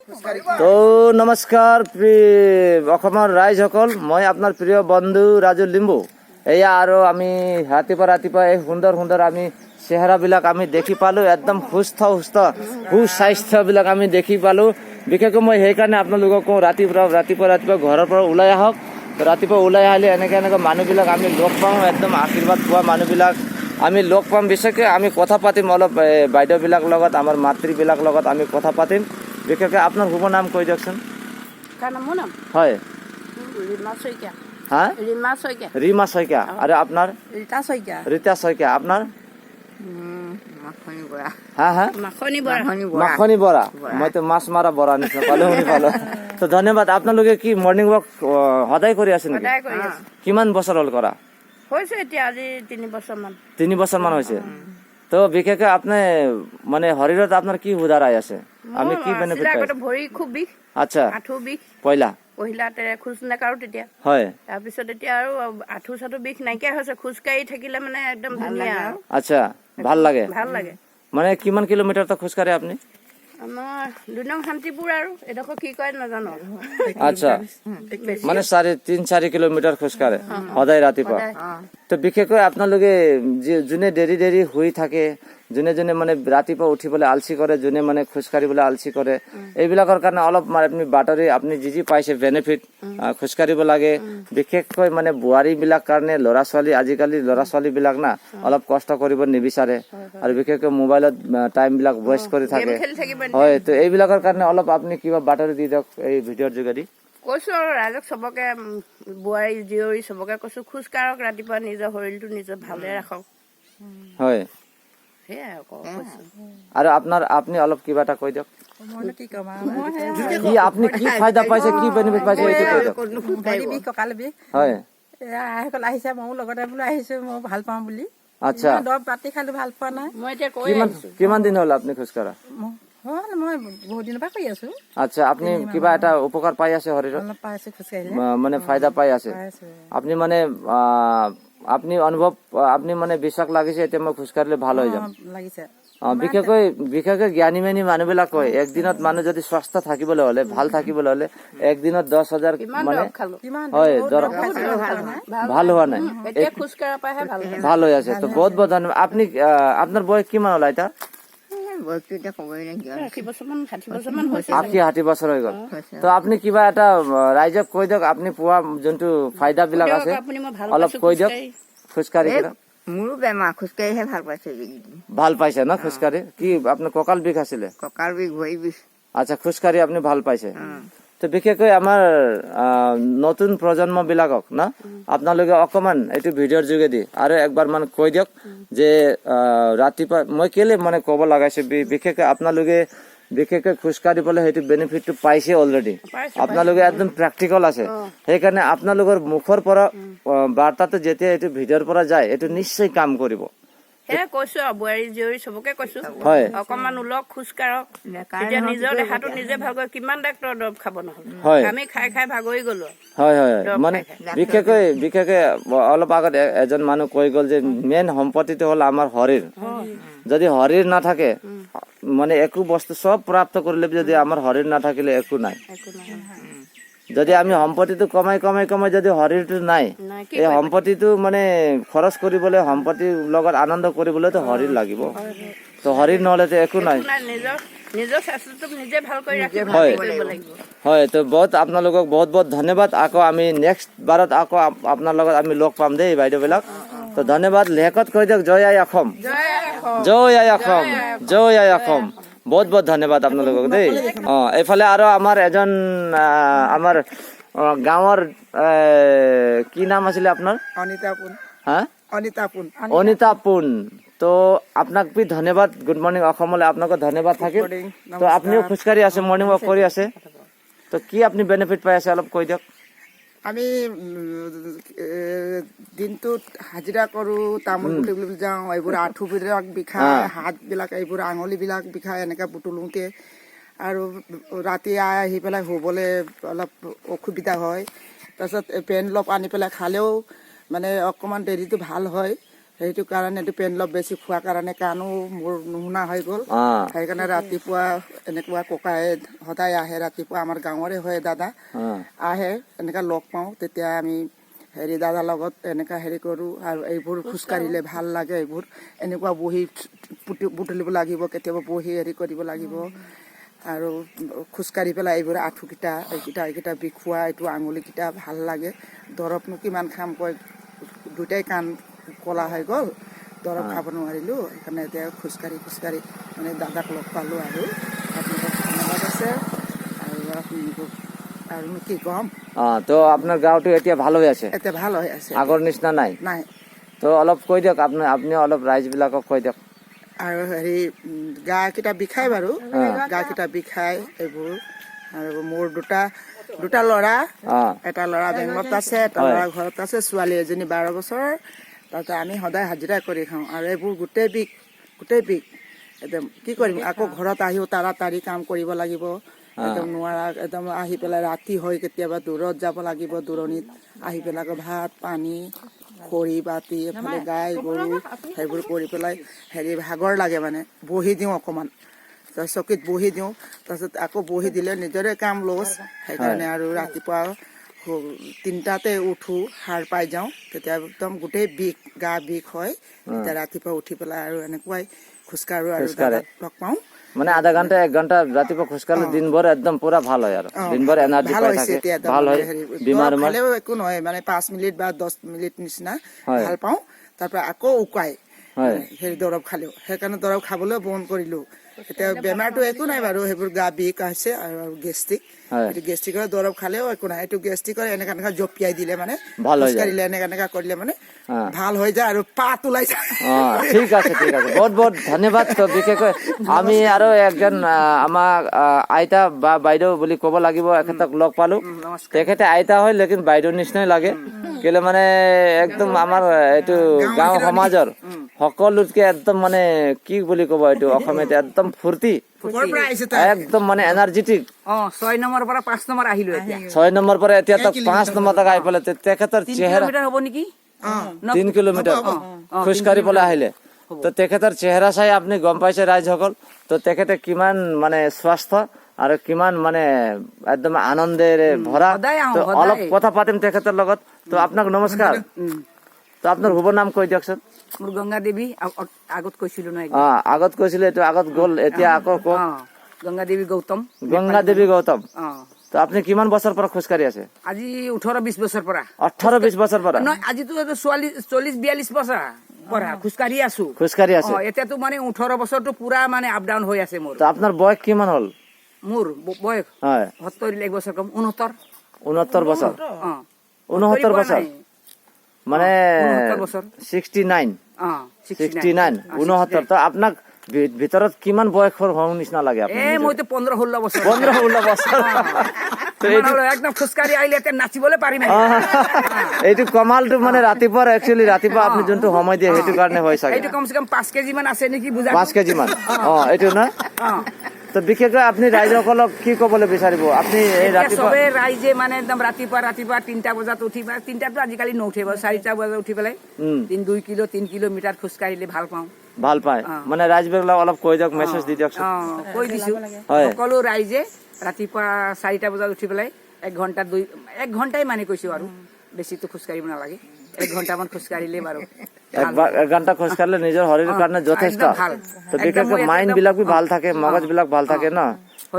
তো নমস্কাৰ অসমৰ ৰাইজসকল, মই আপোনাৰ প্ৰিয় বন্ধু ৰাজু লিম্বু। এয়া আৰু আমি ৰাতিপুৱা এই সুন্দৰ আমি চেহেৰাবিলাক আমি দেখি পালোঁ, একদম সুস্থ সুস্বাস্থ্যবিলাক আমি দেখি পালোঁ। বিশেষকৈ মই সেইকাৰণে আপোনালোকক কওঁ, ৰাতিপুৱা ঘৰৰ পৰা ওলাই আহক। ৰাতিপুৱা ওলাই আহিলে এনেকৈ মানুহবিলাক আমি লগ পাওঁ, একদম আশীৰ্বাদ পোৱা মানুহবিলাক আমি লগ পাম। বিশেষকৈ আমি কথা পাতিম অলপ বাইদেউবিলাক লগত, আমাৰ মাতৃবিলাক লগত আমি কথা পাতিম। বিশেষকৈ আপোনাৰ শুভ নাম কৈ দিয়কচোন। হয়, হা ৰীমা শইকীয়া। আৰু আপোনাৰ? ৰীতা শইকীয়া। আপোনাৰ? মাখনি বৰা। মইতো মাছ মাৰা বৰা নিচিনা শুনি পালো। তো ধন্যবাদ। আপোনালোকে কি মৰ্ণিং ৱাক সদায় কৰি আছে নেকি? কিমান বছৰ হ'ল কৰা? তিনি বছৰ মান হৈছে। তো বিশেষকৈ আপুনি মানে শৰীৰত আপোনাৰ কি সুধাৰাই আছে? আমি কি বেনিফিট পাইছো? ভৰি খুব বিষ, আচ্ছা, আঁঠু বিষ। পহিলাতে খোজ নাকাৰো তেতিয়া। হয়। তাৰপিছত এতিয়া আৰু আঁঠু চাঠু বিষ নাইকিয়া হৈছে, খোজকাঢ়ি থাকিলে মানে একদম ধুনীয়া। আচ্ছা, ভাল লাগে। মানে কিমান কিলোমিটাৰ খোজ কাঢ়ে আপুনি? আমাৰ 2 নং শান্তিপুৰ আৰু এডোখৰ কি কয় নাজানো। আচ্ছা, মানে 3-4 কিলোমিটাৰ খোজ কাঢ়ে সদায় ৰাতিপুৱা। তো বিশেষকৈ আপোনালোকে যোনে দেৰি শুই থাকে, যোনে মানে ৰাতিপুৱা উঠিবলৈ আলচি কৰে, যোনে মানে খোজ কাঢ়িবলৈ আলচি কৰে, এইবিলাকৰ কাৰণে অলপ আপুনি বাতৰি আপুনি যি পাইছে বেনিফিট, খোজ কাঢ়িব লাগে। বিশেষকৈ মানে বোৱাৰীবিলাক কাৰণে আজিকালি ল'ৰা ছোৱালীবিলাক না অলপ কষ্ট কৰিব নিবিচাৰে, আৰু বিশেষকৈ মোবাইলত টাইমবিলাক ৱেষ্ট কৰি থাকে। হয়, তো এইবিলাকৰ কাৰণে অলপ আপুনি কিবা বাতৰি দি দিয়ক এই ভিডিঅ'ৰ যোগেদি। কৈছো আৰু ৰাইজক, চবকে, বোৱাৰী জীয়ৰী চবকে কৈছো, খোজ কাঢ়ক ৰাতিপুৱা, নিজৰ শৰীৰটো নিজৰ ভালে ৰাখক। হয়, সেয়াই আৰু আপুনি অলপ কিবা এটা কৈ দিয়ক। কি আপুনি কি ফায়দা পাইছে, কি বেনিফিট পাইছে এইটো কৈ দিয়ক। কঁকাল বিষ হয়, আইসকল আহিছে, ময়ো লগতে বোলো আহিছো, মই ভাল পাওঁ বুলি। আচ্ছা, দৰৱ পাতি খালো, ভাল পোৱা নাই। মই এতিয়া কিমান দিন হ'ল আপুনি খোজ কাঢ়া? মই বহুত দিনৰ পৰা কৰি আছো। আচ্ছা, আপুনি কিবা এটা উপকাৰ পাই আছে শৰীৰত? অলপ পাই আছো, খোজকাঢ়িলে মানে ফায়দা পাই আছে। আপুনি মানে আপুনি অনুভৱ, আপুনি মানে বিশ্বাস লাগিছে এতিয়া মই খোজ কাঢ়িলে ভাল হৈ যাম লাগিছে। বিশেষকৈ জ্ঞানী মানী মানুহবিলাক কয়, একদিনত মানুহ যদি স্বাস্থ্য থাকিবলৈ হলে, ভাল থাকিবলৈ হলে, একদিনত 10,000 মানে হয় দৰৱ ভাল হোৱা নাই, ভাল হৈ আছে। তো বহুত ধন্যবাদ। আপুনি আপোনাৰ বয়স কিমান হ'ল আইতা? 60 বছৰ হৈ গ'ল। তো আপুনি কিবা এটা ৰাইজক কৈ দিয়ক, আপুনি পোৱা যোনটো ফায়দা বিলাক আছে অলপ কৈ দিয়ক। খোজকাঢ়ি মোৰো বেমাৰ, খোজকাঢ়িহে ভাল পাইছে। ভাল পাইছে ন খোজকাঢ়ি? কি আপোনাৰ কঁকাল বিষ আছিলে? কঁকাল বিষ, ভৰি বিষ। আচ্ছা, খোজকাঢ়ি আপুনি ভাল পাইছে। তো বিশেষকৈ আমাৰ নতুন প্ৰজন্ম বিলাকক না আপোনালোকে অকমান এইটো ভিডিঅ'ৰ যোগেদি আৰু একবাৰ মানে কৈ দিয়ক যে ৰাতিপুৱা মই কেলে মানে ক'ব লগাইছো, বিশেষকৈ আপোনালোকে বিশেষকৈ খোজকাঢ়িবলৈ সেইটো বেনিফিটটো পাইছে অলৰেডি, আপোনালোকে একদম প্ৰেক্টিকেল আছে। সেইকাৰণে আপোনালোকৰ মুখৰ পৰা বাৰ্তাটো যেতিয়া এইটো ভিডিঅ'ৰ পৰা যায়, এইটো নিশ্চয় কাম কৰিব। কৈছো আৰু বোৱাৰী জীয়ৰী চবকে কৈছো, হয়, অকমান ওলক, খোজ কাঢ়ক। এতিয়া নিজৰ দেহাটো নিজে ভাগৰ, কিমান ডাক্তৰ দৰৱ খাব নহ'লে, আমি খাই ভাগৰি গলো। হয়, মানে বিশেষকৈ অলপ আগত এজন মানুহ কৈ গ'ল যে মেইন সম্পত্তিটো হ'ল আমাৰ শৰীৰ। যদি শৰীৰ নাথাকে মানে একো বস্তু চব প্ৰাপ্ত কৰিলে, যদি আমাৰ শৰীৰ নাথাকিলে একো নাই। যদি আমি সম্পত্তিটো কমাই যদি শৰীৰটো নাই, এই সম্পত্তিটো মানে খৰচ কৰিবলৈ, সম্পত্তিৰ লগত আনন্দ কৰিবলৈতো শৰীৰ লাগিব। তো শৰীৰ নহ'লেতো একো নাই। হয়, তো আপোনালোকক বহুত ধন্যবাদ। আকৌ আমি নেক্সট বাৰত আকৌ আপোনাৰ লগত আমি লগ পাম দেই বাইদেউবিলাক। তো ধন্যবাদ। লেখত কৈ দিয়ক জয় আই অসম, জয় আই অসম, জয় আই অসম। বহুত ধন্যবাদ আপোনালোকক দেই। এইফালে আৰু আমাৰ এজন আমাৰ গাঁৱৰ কি নাম আছিলে আপোনাৰ? অনিতা পুন। তো আপোনাক বি ধন্যবাদ। গুড মৰ্ণিং অসমলৈ আপোনাক ধন্যবাদ থাকিল। তো আপুনিও খোজকাঢ়ি আছে, মৰ্ণিং ৱাক কৰি আছে। তো কি আপুনি বেনিফিট পাই আছে অলপ কৈ দিয়ক। আমি দিনটোত হাজিৰা কৰোঁ, তামোল বুটলিবলৈ যাওঁ, এইবোৰ আঁঠুবিলাক বিষায়, হাতবিলাক এইবোৰ আঙুলিবিলাক বিষায়, এনেকৈ বুটলোতে। আৰু ৰাতি আহি পেলাই শুবলৈ অলপ অসুবিধা হয়। তাৰপিছত পেন অলপ আনি পেলাই খালেও মানে অকণমান দেৰিটো ভাল হয়। সেইটো কাৰণে এইটো পেন অলপ বেছি খোৱাৰ কাৰণে কাণো মোৰ নুশুনা হৈ গ'ল সেইকাৰণে ৰাতিপুৱা এনেকুৱা ককাই সদায় আহে ৰাতিপুৱা আমাৰ গাঁৱৰে হয় দাদা আহে এনেকা লগ পাওঁ তেতিয়া আমি হেৰি দাদাৰ লগত এনেকা হেৰি কৰোঁ আৰু এইবোৰ খোজকাঢ়িলে ভাল লাগে এইবোৰ এনেকুৱা বহি বুটলিব লাগিব কেতিয়াবা বহি হেৰি কৰিব লাগিব আৰু খোজকাঢ়ি পেলাই এইবোৰ আঁঠুকেইটা এইকেইটা বিষোৱা এইটো আঙুলিকেইটা ভাল লাগে দৰৱনো কিমান খাম কয় দুটাই কাণ কলা হৈ গ'ল দৰৱ খাব নোৱাৰিলোঁ সেইকাৰণে এতিয়া খোজকাঢ়ি মানে দাদাক লগ পালোঁ আৰু আপোনালোকক ধন্যবাদ আছে আৰু আপোনালোকক আৰুনো কি ক'ম তো আপোনাৰ গাঁৱটো এতিয়া ভাল হৈ আছে এতিয়া ভাল হৈ আছে আগৰ নিচিনা নাই নাই তো অলপ কৈ দিয়ক আপুনি অলপ ৰাইজবিলাকক কৈ দিয়ক আৰু হেৰি গাকেইটা বিষায় বাৰু গাকেইটা বিষায় এইবোৰ আৰু মোৰ দুটা ল'ৰা এটা ল'ৰা বেংগলত আছে এটা ল'ৰা ঘৰত আছে ছোৱালী এজনী 12 বছৰ তাৰপিছত আমি সদায় হাজিৰা কৰি খাওঁ আৰু এইবোৰ গোটেই বিষ একদম কি কৰিম আকৌ ঘৰত আহিও তাড়াতাড়ি কাম কৰিব লাগিব একদম নোৱাৰা একদম আহি পেলাই ৰাতি হয় কেতিয়াবা দূৰত যাব লাগিব দূৰণিত আহি পেলাই আকৌ ভাত পানী খৰি বাতি এফালে গাই গৰু সেইবোৰ কৰি পেলাই হেৰি ভাগৰ লাগে মানে বহি দিওঁ অকণমান চকীত বহি দিওঁ তাৰপিছত আকৌ বহি দিলে নিজৰে কাম লছ সেইকাৰণে আৰু ৰাতিপুৱা 3টাতে উঠো সাৰ পাই যাওঁ তেতিয়া একদম গোটেই গা বিষ হয় তেতিয়া ৰাতিপুৱা উঠি পেলাই আৰু এনেকুৱাই খোজকাঢ়ো আৰু লগ পাওঁ মানে আধা ঘন্টা 1 ঘন্টা ৰাতিপুৱা খোজকাঢ়িলে দিনভৰ একদম পুৰা ভাল হয় আৰু দিনভৰ এনাৰ্জি পাই থাকে ভাল হয় বেমাৰ একো নহয় মানে 5 মিনিট বা 10 মিনিট নিচিনা ভাল পাওঁ তাৰপৰা আকৌ উকাই হেৰি দৰৱ খালেও সেইকাৰণে দৰৱ খাবলৈ বন্ধ কৰিলোঁ এতিয়া বেমাৰটো একো নাই বাৰু সেইবোৰ গা বিষ আছে আৰু গেষ্ট্ৰিকৰ দৰৱ খালেও একো নাই এইটো গেষ্ট্ৰিকৰ এনেকা জপিয়াই দিলে মানে খোজকাঢ়িলে এনেকা কৰিলে মানে ভাল হৈ যায় আৰু পাত ওলাই যায় ঠিক আছে বহুত ধন্যবাদ তো বিশেষকৈ আমি আৰু একজন আমাক আইতা বা বাইদেউ বুলি ক'ব লাগিব এখেতক লগ পালো তেখেতে আইতা হয় লেকিন বাইদেউৰ নিচিনাই লাগে কেলে মানে একদম আমাৰ এইটো গাঁও সমাজৰ সকলোতকে একদম মানে কি বুলি ক'ব এইটো অসমীয়াত একদম ফূৰ্তি একদম মানে এনাৰ্জেটিক 6 নম্বৰ পৰা 5 নম্বৰ আহিলো এতিয়া 6 নম্বৰ পৰা এতিয়া তক 5 নম্বৰ তক আহি পেলাই তেখেতৰ চেহেৰা হ'ব নেকি 3 কিলোমিটাৰ খোজকাঢ়ি পেলাই আহিলে তো তেখেতৰ চেহেৰা চাই আপুনি গম পাইছে ৰাইজসকল তো তেখেতে কিমান মানে স্বাস্থ্য আৰু কিমান মানে একদম আনন্দেৰে ভৰা তো অলপ কথা পাতিম তেখেতৰ লগত তো আপোনাক নমস্কাৰ তো আপোনাৰ শুভ নাম কৈ দিয়কচোন মোৰ গংগা দেৱী আগত কৈছিলো নহয় আগত কৈছিলে এইটো আগত গ'ল এতিয়া আকৌ কওক গংগা দেৱী গৌতম তো আপুনি কিমান বছৰ পৰা খোজকাঢ়ি আছে আজি 18-20 বছৰ পৰা 18-20 বছৰ পৰা নহয় আজিতো 40-42 বছৰ পৰা খোজকাঢ়ি আছো এতিয়াতো মানে 18 বছৰটো পুৰা মানে আপ ডাউন হৈ আছে মোৰ তো আপোনাৰ বয়স কিমান হ'ল মোৰ বয়স হয় 70 এক বছৰ কম 69 বছৰ 69 বছৰ মানে 69 69 তো আপোনাক ভিতৰত কিমান বয়সৰ হোৱা নিচিনা লাগে মইতো 15-16 বছৰ 15-16 বছৰ একদম খোজকাঢ়ি আহিলে এতিয়া নাচিবলৈ পাৰিম এইটো কমালটো মানে ৰাতিপুৱা আপুনি যোনটো সময় দিয়ে সেইটো কাৰণে হয় চাগে এইটো কমচে কম 5 কেজি মান আছে নেকি বুজা 5 কেজি মান এইটো না তো বিশেষকৈ আপুনি ৰাইজসকলক কি ক'বলৈ বিচাৰিব আপুনি এই ৰাতিপুৱা চবে ৰাইজে মানে একদম ৰাতিপুৱা 3টা বজাত উঠি 3টাতো আজিকালি নুঠে 4টা বজাত উঠি পেলাই 3 কিলোমিটাৰ খোজকাঢ়িলে ভাল পায় মানে ৰাইজবিলাক অলপ কৈ দিয়ক মেছেজ দি দিয়ক কৈ দিছো সকলো ৰাইজে ৰাতিপুৱা 4টা বজাত উঠি পেলাই 1 ঘণ্টাই মানে কৈছো আৰু বেছিতো খোজকাঢ়িব নালাগে 1 ঘণ্টামান খোজকাঢ়িলে বাৰু 1 ঘণ্টা খোজকাঢ়িলে নিজৰ শৰীৰৰ কাৰণে যথেষ্ট তো বিশেষকৈ মাইণ্ড বিলাক ভাল থাকে মগজ বিলাক ভাল থাকে ন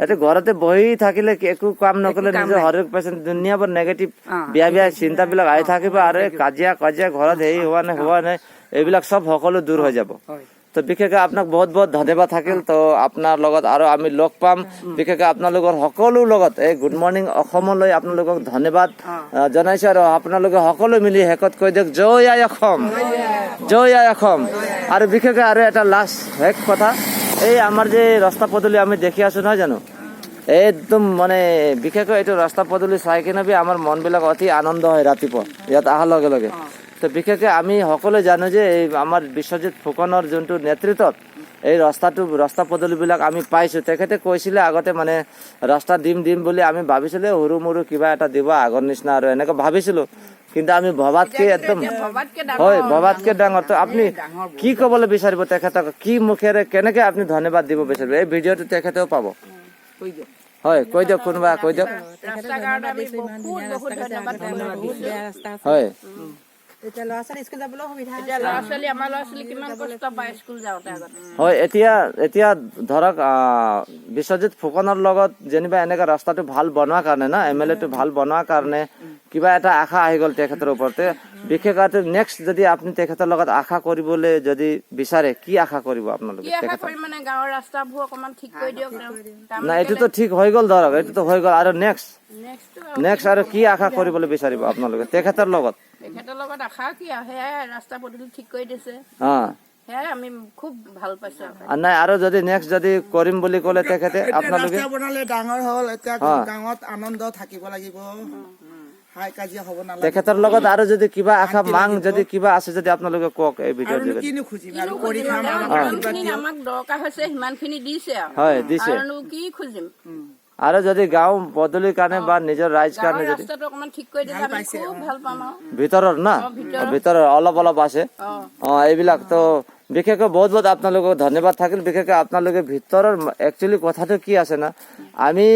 এইটো ঘৰতে বহি থাকিলে একো কাম নকৰিলে নিজৰ শৰীৰ পেচেণ্ট দুনিয়াবোৰ নেগেটিভ বেয়া চিন্তাবিলাক আহি থাকিব আৰু কাজিয়া ঘৰত হেৰি হোৱা নাই এইবিলাক সব সকলো দূৰ হৈ যাব তো বিশেষকৈ আপোনাক বহুত ধন্যবাদ থাকিল তো আপোনাৰ লগত আৰু আমি লগ পাম বিশেষকৈ আপোনালোকৰ সকলো লগত এই গুড মৰ্ণিং অসমলৈ আপোনালোকক ধন্যবাদ জনাইছো আৰু আপোনালোকে সকলো মিলি শেষত কৈ দিয়ক জয় আই অসম আৰু বিশেষকৈ আৰু এটা লাষ্ট শেষ কথা এই আমাৰ যে ৰাস্তা পদূলি আমি দেখি আছো নহয় জানো একদম মানে বিশেষকৈ এইটো ৰাস্তা পদূলি চাই কিনে আমাৰ মনবিলাক অতি আনন্দ হয় ৰাতিপুৱা ইয়াত অহাৰ লগে লগে তো বিশেষকৈ আমি সকলোৱে জানো যে এই আমাৰ বিশ্বজিৎ ফুকনৰ যোনটো নেতৃত্বত এই ৰাস্তা পদূলিবিলাক আমি পাইছোঁ তেখেতে কৈছিলে আগতে মানে ৰাস্তা দিম বুলি আমি ভাবিছিলোঁ সৰু মৰু কিবা এটা দিব আগৰ নিচিনা আৰু এনেকৈ ভাবিছিলোঁ কিন্তু আমি ভবাতকে একদম ভবাতকে হয় ভবাতকে ডাঙৰ তো আপুনি কি ক'বলৈ বিচাৰিব তেখেতক কি মুখেৰে কেনেকে আপুনি ধন্যবাদ দিব বিচাৰিব এই ভিডিঅ'টো তেখেতেও পাব কৈ দিয়ক হয় কৈ দিয়ক কোনোবা কৈ দিয়ক ৰাস্তাৰ কাৰণে আমি বহুত বহুত ধন্যবাদ দিছোঁ। হয় এতিয়া ল'ৰা ছোৱালী আমাৰ ল'ৰা ছোৱালী কিমান কষ্ট পায় স্কুল যাওঁতে আগতে। হয় এতিয়া ধৰক বিশ্বজিৎ ফুকনৰ লগত যেনিবা এনেকা ৰাস্তাটো ভাল বনোৱাৰ কাৰণে না MLA টো ভাল বনোৱাৰ কাৰণে কিবা এটা আশা আহি গ'ল তেখেতৰ ওপৰতে বিশেষকৈ নেক্সট যদি আপুনি তেখেতৰ লগত আশা কৰিবলৈ যদি বিচাৰে কি আশা কৰিব আপোনালোকে কি আশা কৰিম মানে গাঁৱৰ ৰাস্তাবোৰ অকমান ঠিক কৰি দিয়ক না এইটোতো ঠিক হৈ গ'ল ধৰক এইটোতো হৈ গ'ল আৰু নেক্সট আৰু কি আশা কৰিবলৈ বিচাৰিব আপোনালোকে তেখেতৰ লগত আশা কি সেয়াই ৰাস্তা পদূলি ঠিক কৰি দিছে সেয়াই আমি খুব ভাল পাইছো। নাই আৰু যদি নেক্সট যদি কৰিম বুলি ক'লে তেখেতে আপোনালোকে ৰাস্তা বনালে ডাঙৰ হ'ল এতিয়া গাঁৱত আনন্দ থাকিব লাগিব হাই কাজিয়া হ'ব নালাগে তেখেতৰ লগত আৰু যদি কিবা আশা মাং যদি কিবা আছে যদি আপোনালোকে কওক এই ভিডিঅ'ৰ যোগেদি কিনো খুজিম আৰু কৰি খাম যিমানখিনি আমাক দৰকাৰ হৈছে সিমানখিনি দিছে হয় দিছে আৰু কি খুজিম আৰু যদি গাঁও পদূলিৰ কাৰণে বা নিজৰ ৰাইজ কাৰণে যদি ৰাস্তাটো অকমান ঠিক কৰি দিলে আমি খুব ভাল পাম আৰু ভিতৰৰ না ভিতৰৰ অলপ আছে এইবিলাক তো বিশেষকৈ বহুত আপোনালোকক ধন্যবাদ থাকিল বিশেষকৈ আপোনালোকে ভিতৰৰ একচুৱেলি কথাটো কি আছে না আমি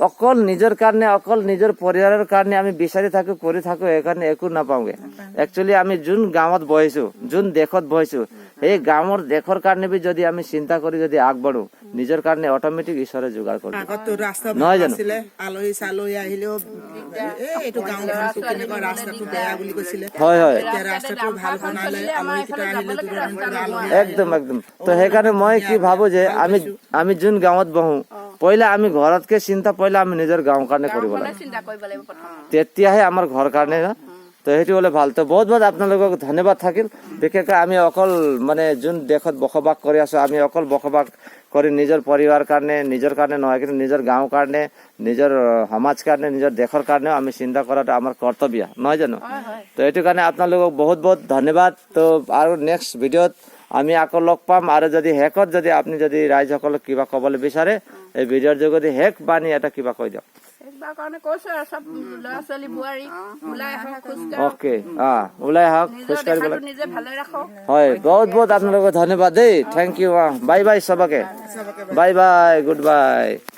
অকল নিজৰ কাৰণে অকল নিজৰ পৰিয়ালৰ কাৰণে আমি বিচাৰি থাকো কৰি থাকো সেইকাৰণে একো নাপাওঁগে একচুৱেলি আমি যোন গাঁৱত বহিছো যোন দেশত বহিছো সেই গাঁৱৰ দেশৰ কাৰণে বি যদি আমি চিন্তা কৰি যদি আগবাঢ়ো নিজৰ কাৰণে অট'মেটিক ঈশ্বৰে যোগাৰ কৰিব আগতো ৰাস্তা নহয় জানো আছিলে আলহী চালহী আহিলেও এইটো গাঁওখনটো কেনেকুৱা ৰাস্তাটো বেয়া বুলি কৈছিলে হয় এতিয়া ৰাস্তাটো ভাল বনালে আলহী কেইটা আহিলে দূৰৰ আলহী একদম তো সেইকাৰণে মই কি ভাবো যে আমি যোন গাঁৱত বহো পহিলা আমি ঘৰতকে চিন্তা পহিলা আমি নিজৰ গাঁৱৰ কাৰণে কৰিব লাগে চিন্তা কৰিব লাগিব প্ৰথম তেতিয়াহে আমাৰ ঘৰ কাৰণে না তো সেইটো হলে ভাল তো বহুত আপোনালোকক ধন্যবাদ থাকিল বিশেষকৈ আমি অকল মানে যোন দেশত বসবাস কৰি আছো আমি অকল বসবাস কৰি নিজৰ পৰিবাৰ কাৰণে নিজৰ কাৰণে নহয় কিন্তু নিজৰ গাঁৱৰ কাৰণে নিজৰ সমাজ কাৰণে নিজৰ দেশৰ কাৰণেও আমি চিন্তা কৰাটো আমাৰ কৰ্তব্য নহয় জানো তো এইটো কাৰণে আপোনালোকক বহুত ধন্যবাদ তো আৰু নেক্সট ভিডিঅ'ত আমি আকৌ লগ পাম আৰু যদি শেষত যদি আপুনি যদি ৰাইজসকলক কিবা ক'বলৈ বিচাৰে এই ভিডিঅ'ৰ যোগেদি শেষ বাণী এটা কিবা কৈ দিয়ক কাৰণে কৈছো আৰু চব ল'ৰা ছোৱালী বোৱাৰী ওলাই আহক খোজকাঢ়ক ওকে ওলাই আহক খোজকাঢ়িব লাগে নিজে ভালে ৰাখক হয় বহুত আপোনালোকক ধন্যবাদ দেই থেংক ইউ বাই বাই চবকে বাই বাই গুড বাই